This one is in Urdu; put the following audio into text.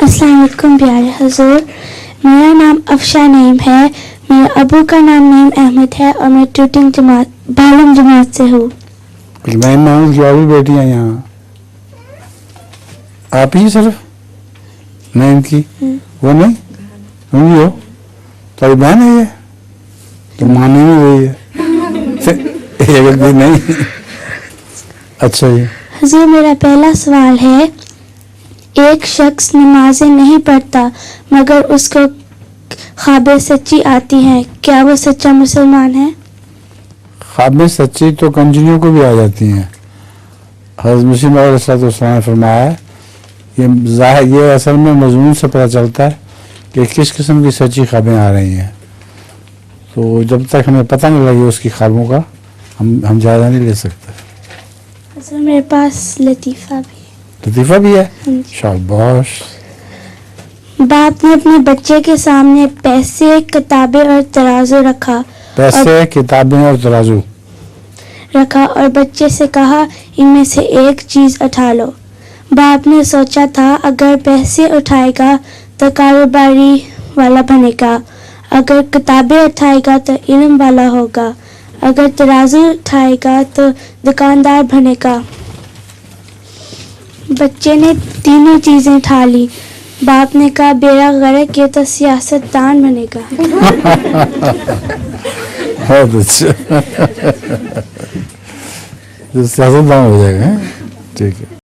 السلام علیکم پیارے حضور، میرا نام افشا نعیم ہے، میرے ابو کا نام نعیم احمد ہے اور میں ٹوٹنگ جماعت بالم جماعت سے ہوں۔ میں ماؤں کی اور بھی بیٹی ہیں یہاں، آپ ہی صرف نعیم کی؟ وہ نہیں، تم بھی ہو؟ تمہاری بہن ہے یہ تو مانی بھی ہوئی ہے ایک بھی نہیں۔ اچھا جی حضور، میرا پہلا سوال ہے، ایک شخص نمازیں نہیں پڑھتا مگر اس کو خوابیں سچی آتی ہیں، کیا وہ سچا مسلمان ہے؟ خوابیں سچی تو کنجریوں کو بھی آ جاتی ہیں۔ حضرت مسلم علیہ السلام نے فرمایا ہے یہ اصل میں مضمون سے پتہ چلتا ہے کہ کس قسم کی سچی خوابیں آ رہی ہیں، تو جب تک ہمیں پتہ نہیں لگے اس کی خوابوں کا ہم جائزہ نہیں لے سکتے۔ حضور، میرے پاس لطیفہ بھی ہے۔ لطیفہ بھی ہے؟ شاباش۔ باپ نے اپنے بچے کے سامنے پیسے، کتابیں اور ترازو رکھا پیسے، کتابیں اور ترازو اور بچے سے کہا ان میں سے ایک چیز اٹھا لو۔ باپ نے سوچا تھا اگر پیسے اٹھائے گا تو کاروباری والا بنے گا، اگر کتابیں اٹھائے گا تو علم والا ہوگا، اگر ترازو اٹھائے گا تو دکاندار بنے گا۔ بچے نے تینوں چیزیں اٹھا لی۔ باپ نے کہا بیڑا غرق، یہ تو سیاست دان بنے گا۔ بہت اچھا، سیاست دان ہو جائے گا، ٹھیک ہے۔